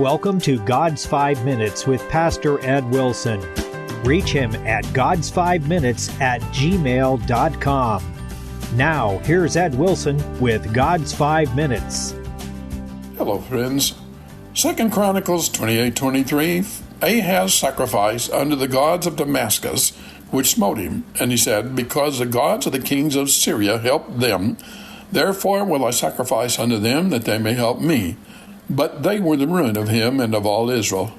welcome to God's 5 Minutes with Pastor Ed Wilson. Reach him at gods5minutes@gmail.com. Now, here's Ed Wilson with God's 5 Minutes. Hello, friends. 2 Chronicles 28:23, Ahaz sacrificed unto the gods of Damascus, which smote him. And he said, Because the gods of the kings of Syria helped them, therefore will I sacrifice unto them, that they may help me. But they were the ruin of him and of all Israel.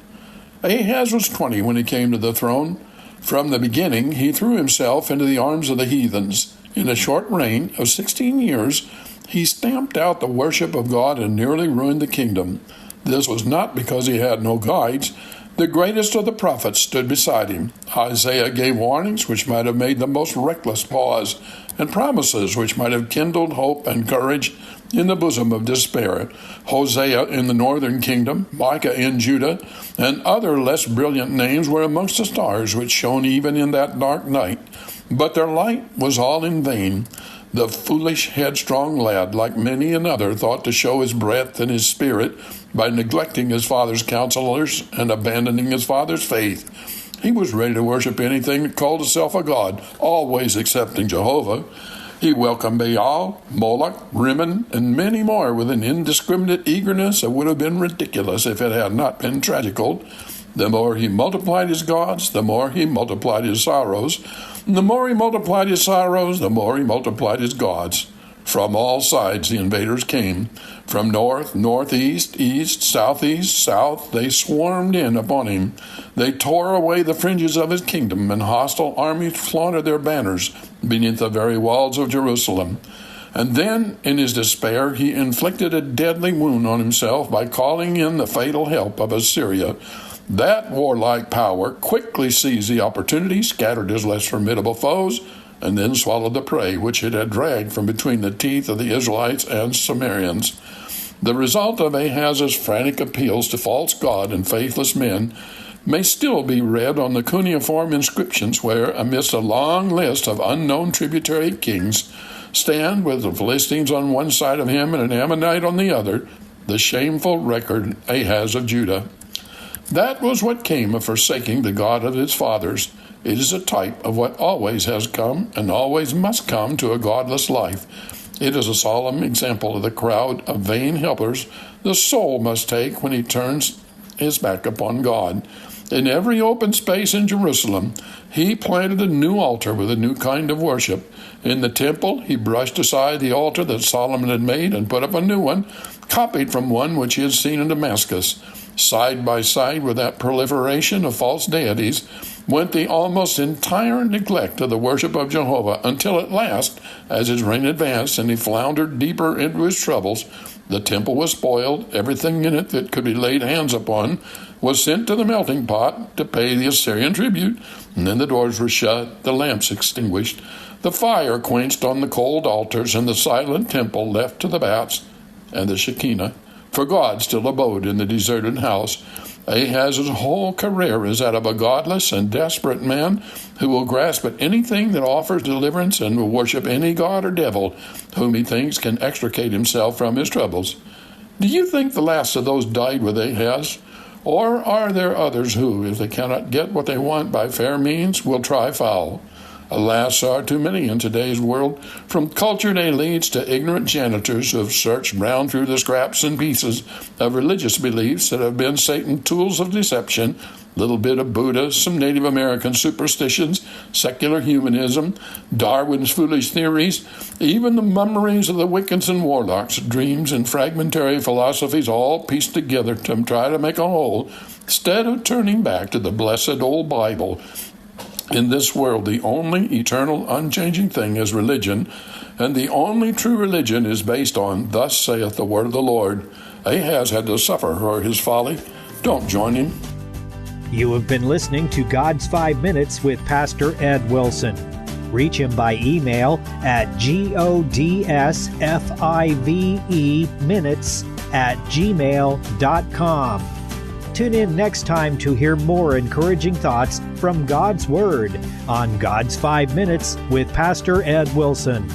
Ahaz was 20 when he came to the throne. From the beginning he threw himself into the arms of the heathens. In a short reign of 16 years, he stamped out the worship of God and nearly ruined the kingdom. This was not because he had no guides. The greatest of the prophets stood beside him. Isaiah gave warnings which might have made the most reckless pause, and promises which might have kindled hope and courage in the bosom of despair. Hosea in the northern kingdom, Micah in Judah, and other less brilliant names were amongst the stars which shone even in that dark night. But their light was all in vain. The foolish, headstrong lad, like many another, thought to show his breadth and his spirit by neglecting his father's counselors and abandoning his father's faith. He was ready to worship anything that called itself a god, always excepting Jehovah. He welcomed Baal, Moloch, Rimmon, and many more with an indiscriminate eagerness that would have been ridiculous if it had not been tragical. The more he multiplied his gods, the more he multiplied his sorrows. And the more he multiplied his sorrows, the more he multiplied his gods. From all sides the invaders came. From north, northeast, east, southeast, south, they swarmed in upon him. They tore away the fringes of his kingdom, and hostile armies flaunted their banners beneath the very walls of Jerusalem. And then, in his despair, he inflicted a deadly wound on himself by calling in the fatal help of Assyria. That warlike power quickly seized the opportunity, scattered his less formidable foes, and then swallowed the prey which it had dragged from between the teeth of the Israelites and Sumerians. The result of Ahaz's frantic appeals to false god and faithless men may still be read on the cuneiform inscriptions where, amidst a long list of unknown tributary kings, stand, with the Philistines on one side of him and an Ammonite on the other, the shameful record Ahaz of Judah. That was what came of forsaking the God of his fathers. It is a type of what always has come and always must come to a godless life. It is a solemn example of the crowd of vain helpers the soul must take when he turns his back upon God. In every open space in Jerusalem, he planted a new altar with a new kind of worship. In the temple, he brushed aside the altar that Solomon had made and put up a new one, copied from one which he had seen in Damascus. Side by side with that proliferation of false deities went the almost entire neglect of the worship of Jehovah, until at last, as his reign advanced and he floundered deeper into his troubles, the temple was spoiled, everything in it that could be laid hands upon was sent to the melting pot to pay the Assyrian tribute, and then the doors were shut, the lamps extinguished, the fire quenched on the cold altars, and the silent temple left to the bats and the Shekinah, for God still abode in the deserted house. Ahaz's whole career is that of a godless and desperate man who will grasp at anything that offers deliverance and will worship any god or devil whom he thinks can extricate himself from his troubles. Do you think the last of those died with Ahaz? Or are there others who, if they cannot get what they want by fair means, will try foul? Alas, there are too many in today's world, from cultured elites to ignorant janitors who have searched round through the scraps and pieces of religious beliefs that have been Satan's tools of deception, a little bit of Buddha, some Native American superstitions, secular humanism, Darwin's foolish theories, even the mummeries of the Wiccans and warlocks, dreams and fragmentary philosophies all pieced together to try to make a whole, instead of turning back to the blessed old Bible. In this world, the only eternal, unchanging thing is religion, and the only true religion is based on, Thus saith the word of the Lord. Ahaz had to suffer for his folly. Don't join him. You have been listening to God's 5 Minutes with Pastor Ed Wilson. Reach him by email at godsfive minutes@gmail.com. Tune in next time to hear more encouraging thoughts from God's Word on God's 5 Minutes with Pastor Ed Wilson.